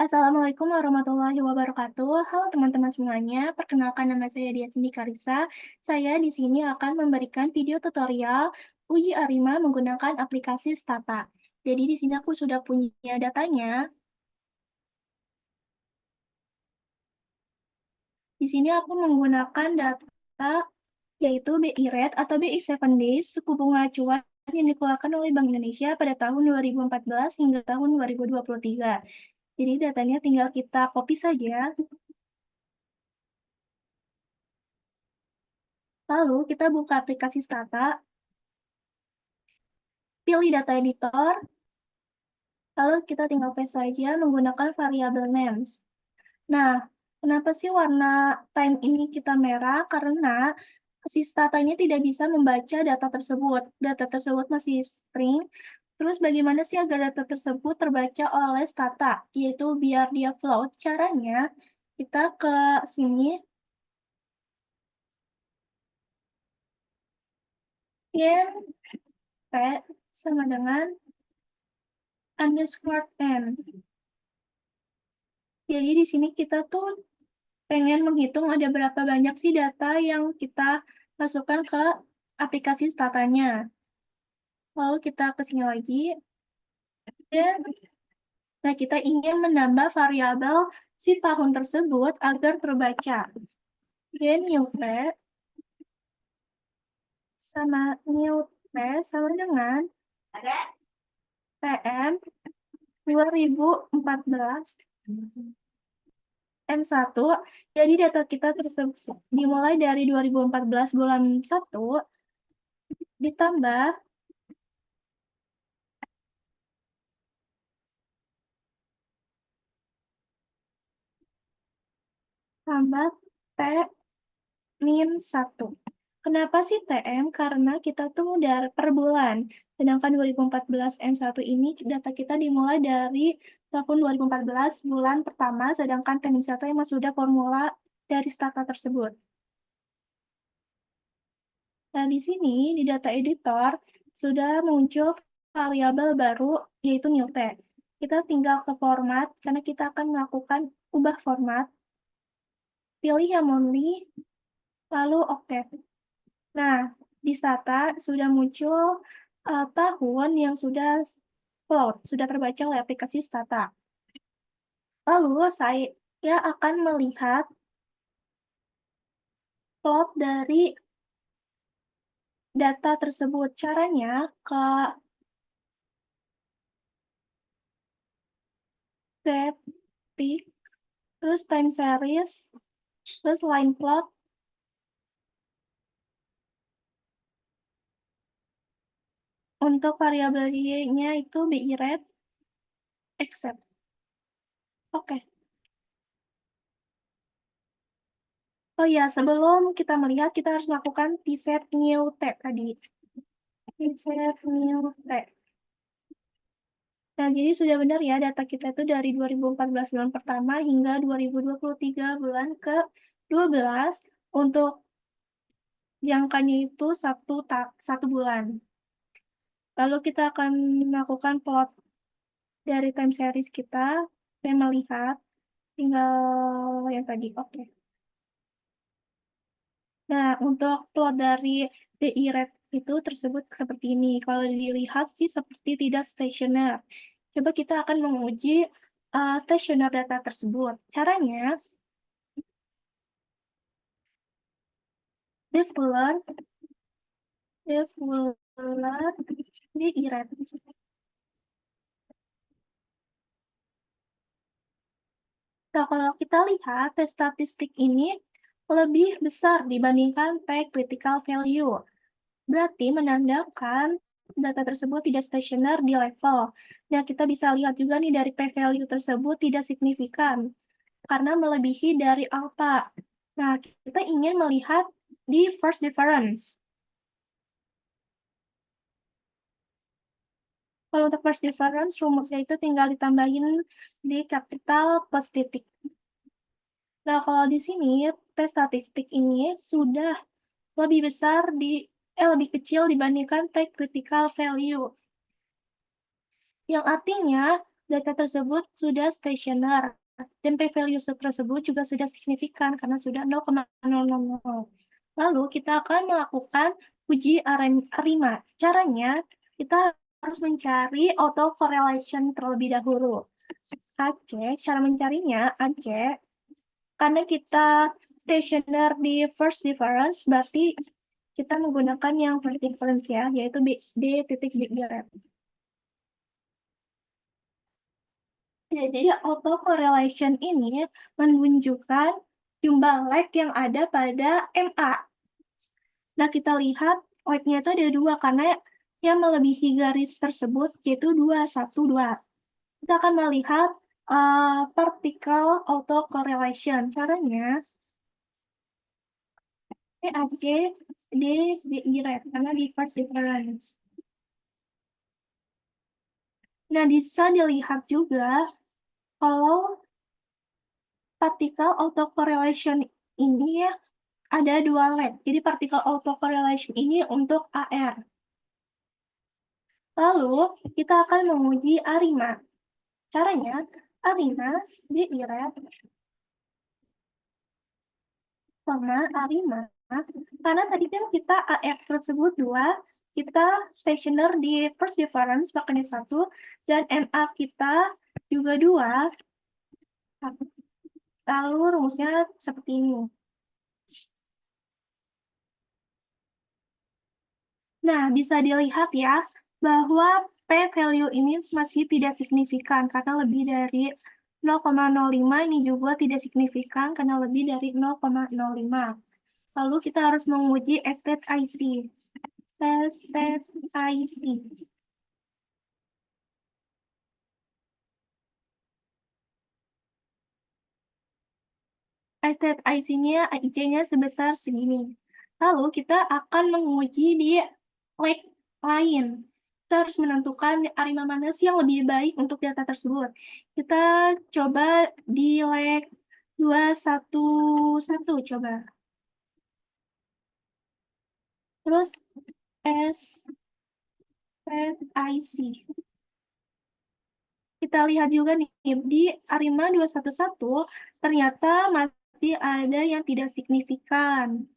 Assalamualaikum warahmatullahi wabarakatuh. Halo teman-teman semuanya, perkenalkan nama saya Diasini Karisa. Saya di sini akan memberikan video tutorial uji ARIMA menggunakan aplikasi Stata. Jadi di sini aku sudah punya datanya. Di sini aku menggunakan data yaitu BI Rate atau BI 7 Days suku bunga acuan yang dikeluarkan oleh Bank Indonesia pada tahun 2014 hingga tahun 2023. Jadi datanya tinggal kita copy saja. Lalu kita buka aplikasi Stata, pilih data editor, lalu kita tinggal paste saja menggunakan variabel names. Nah, kenapa sih warna time ini kita merah? Karena si Stata ini tidak bisa membaca data tersebut. Data tersebut masih string. Terus bagaimana sih agar data tersebut terbaca oleh Stata? Yaitu biar dia float. Caranya, kita ke sini, int p sama dengan underscore n. Jadi di sini kita tuh pengen menghitung ada berapa banyak sih data yang kita masukkan ke aplikasi Statanya. Lalu kita ke sini lagi, dan nah kita ingin menambah variabel si tahun tersebut agar terbaca. Dan new sama dengan TM 2014 M1. Jadi data kita tersebut dimulai dari 2014 bulan 1 ditambah tambah T min 1. Kenapa sih TM? Karena kita tuh dari per bulan. Sedangkan 2014 M1 ini data kita dimulai dari tahun 2014 bulan pertama, sedangkan T-1 emang sudah formula dari Stata tersebut. Nah, di sini di data editor sudah muncul variabel baru yaitu new T. Kita tinggal ke format karena kita akan melakukan ubah format. Pilih yang only, lalu oke. Nah, di Stata sudah muncul tahun yang sudah float, sudah terbaca oleh aplikasi Stata. Lalu saya akan melihat plot dari data tersebut. Caranya ke graphic, terus time series, terus line plot. Untuk variabel y-nya itu BI Rate, accept. Oke. Oh ya, sebelum kita melihat, kita harus melakukan tset new t tadi. Tset new t. Nah, jadi sudah benar ya data kita itu dari 2014 bulan pertama hingga 2023 bulan ke-12 untuk jangkanya itu satu bulan. Lalu kita akan melakukan plot dari time series kita dan melihat tinggal yang tadi. Oke. Nah, untuk plot dari BI Rate itu tersebut seperti ini. Kalau dilihat sih seperti tidak stationer. Coba kita akan menguji stationer data tersebut. Caranya, default BI Rate. Nah, kalau kita lihat, tes statistik ini lebih besar dibandingkan tag critical value. Berarti menandakan data tersebut tidak stationer di level. Nah, kita bisa lihat juga nih dari p-value tersebut tidak signifikan karena melebihi dari alpha. Nah, kita ingin melihat di first difference. Kalau untuk first difference, rumusnya itu tinggal ditambahin di kapital plus titik. Nah, kalau di sini, tes statistik ini sudah lebih besar lebih kecil dibandingkan tag critical value. Yang artinya data tersebut sudah stationer dan p-value tersebut juga sudah signifikan karena sudah 0,000. Lalu kita akan melakukan uji ARIMA. Caranya kita harus mencari autocorrelation terlebih dahulu. Cara mencarinya karena kita stationer di first difference, berarti kita menggunakan yang first difference ya, yaitu D titik big red. Jadi autocorrelation ini menunjukkan jumlah lag yang ada pada MA. Nah, kita lihat lag-nya itu ada dua, karena yang melebihi garis tersebut yaitu 212. Kita akan melihat particle autocorrelation. Caranya, PAC di red, karena di first difference. Nah, bisa dilihat juga kalau particle autocorrelation ini ya, ada dua lag. Jadi particle autocorrelation ini untuk AR. Lalu kita akan menguji ARIMA. Caranya, ARIMA di red sama ARIMA. Karena tadi kan kita AR tersebut dua, kita stationer di first difference makanya satu, dan MA kita juga dua. Lalu rumusnya seperti ini. Nah, bisa dilihat ya, bahwa p-value ini masih tidak signifikan, karena lebih dari 0,05 ini juga tidak signifikan, karena lebih dari 0,05. Lalu kita harus menguji estate IC. Estate IC. Estate IC-nya, IC-nya sebesar segini. Lalu kita akan menguji di leg lain. Kita harus menentukan ARIMA mana sih yang lebih baik untuk data tersebut. Kita coba di leg 211 coba. Terus SZIC. Kita lihat juga nih, di ARIMA 211 ternyata masih ada yang tidak signifikan.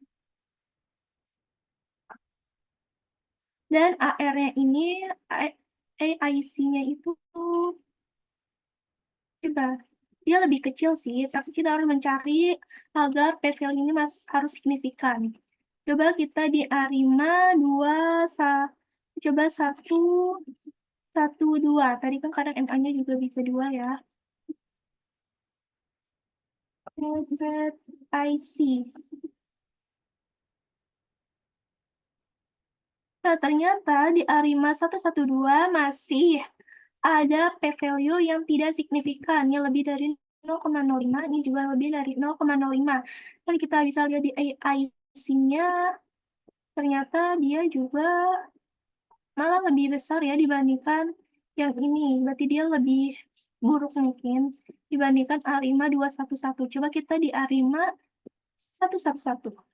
Dan AR-nya ini, AIC-nya itu dia lebih kecil sih, tapi kita harus mencari agar p-value ini harus signifikan. Coba kita di ARIMA 2, coba 112. Tadi kan kadang MA-nya juga bisa 2 ya. SZIC. Nah, ternyata di ARIMA 112 masih ada p-value yang tidak signifikan, yang lebih dari 0,05, ini juga lebih dari 0,05. Dan kita bisa lihat di AIC-nya, ternyata dia juga malah lebih besar ya dibandingkan yang ini. Berarti dia lebih buruk mungkin dibandingkan ARIMA 211. Coba kita di ARIMA 111.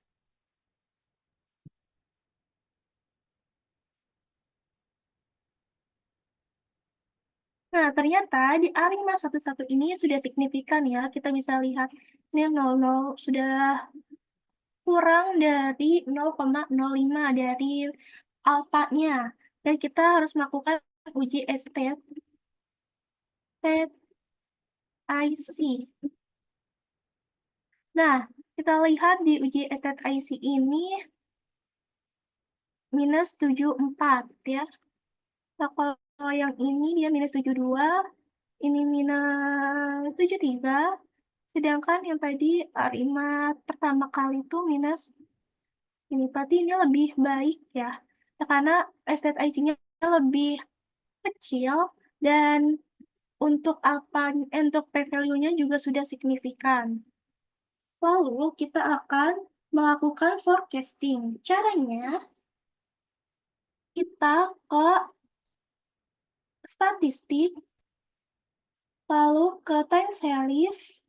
Nah, ternyata di ARIMA 11 ini sudah signifikan ya. Kita bisa lihat ini 00 sudah kurang dari 0,05 dari alfanya. Dan kita harus melakukan uji estate IC. Nah, kita lihat di uji estate IC ini minus 74 ya. Nah, kalau yang ini dia minus 72, ini minus 73, sedangkan yang tadi ARIMA pertama kali itu minus ini. Berarti ini lebih baik ya, karena estate IC-nya lebih kecil dan untuk untuk p-value-nya juga sudah signifikan. Lalu kita akan melakukan forecasting. Caranya, kita ke statistik, lalu ke time series,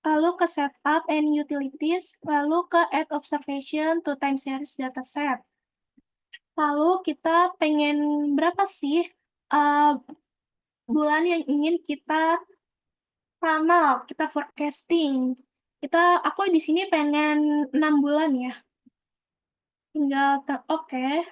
lalu ke setup and utilities, lalu ke add observation to time series dataset. Lalu kita pengen berapa sih bulan yang ingin kita ramal, kita forecasting. Aku di sini pengen 6 bulan ya. Oke.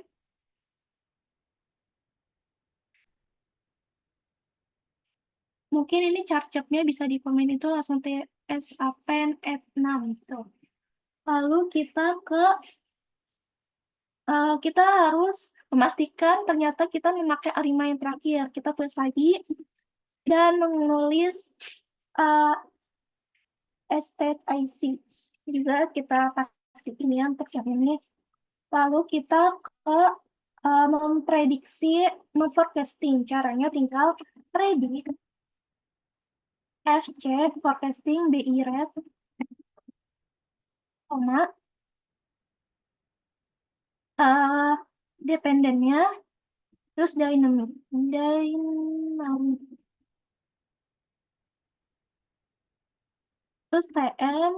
Mungkin ini chart-chartnya bisa di komen itu langsung TS Apen F6 gitu. Lalu kita harus memastikan ternyata kita memakai arima yang terakhir. Kita tulis lagi dan menulis uh, estate IC. Juga kita pastiin ya untuk yang ini. Lalu kita ke memprediksi, memforecasting. Caranya tinggal predik FC forecasting BI rate, koma, uh, dependennya, terus dynamic, terus TM.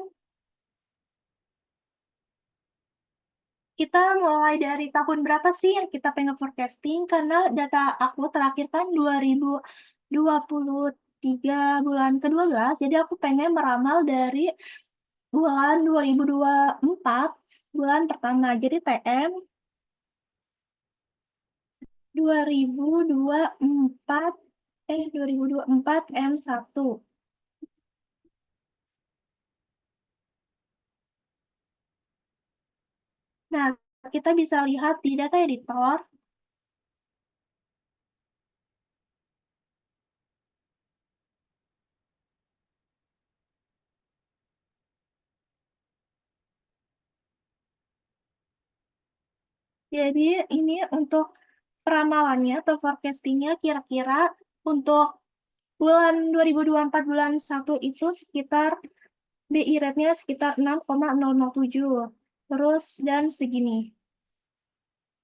Kita mulai dari tahun berapa sih yang kita pengen forecasting? Karena data aku terakhir kan 2023 bulan ke-12, jadi aku pengen meramal dari bulan 2024, bulan pertama. Jadi TM 2024, 2024 M1. Nah, kita bisa lihat di data editor, jadi ini untuk peramalannya atau forecastingnya kira-kira untuk bulan 2024 bulan 1 itu sekitar BI rate-nya sekitar 6,007. Terus dan segini.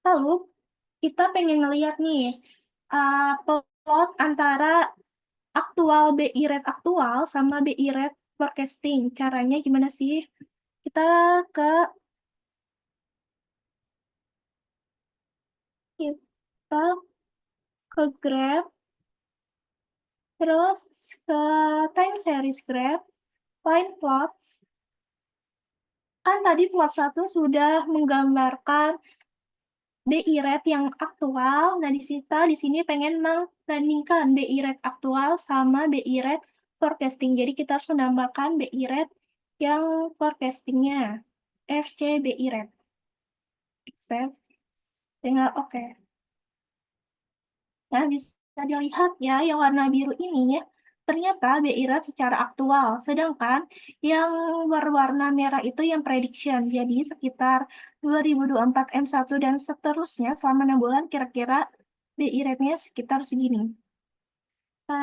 Lalu kita pengen ngeliat nih plot antara aktual BI rate aktual sama BI rate forecasting. Caranya gimana sih? Kita ke kita ke graph, terus ke time series graph, line plots. Kan tadi plot 1 sudah menggambarkan BI rate yang aktual. Nah, di sini pengen membandingkan BI rate aktual sama BI rate forecasting. Jadi kita harus menambahkan BI rate yang forecastingnya. FC BI rate. Accept. Tinggal oke. Nah, bisa dilihat ya, yang warna biru ini ternyata BI rate secara aktual. Sedangkan yang berwarna merah itu yang prediction. Jadi sekitar 2024 M1 dan seterusnya selama 6 bulan kira-kira BI rate-nya sekitar segini.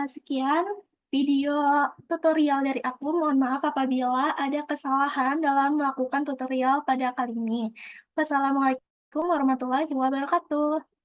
Sekian video tutorial dari aku. Mohon maaf apabila ada kesalahan dalam melakukan tutorial pada kali ini. Wassalamualaikum warahmatullahi wabarakatuh.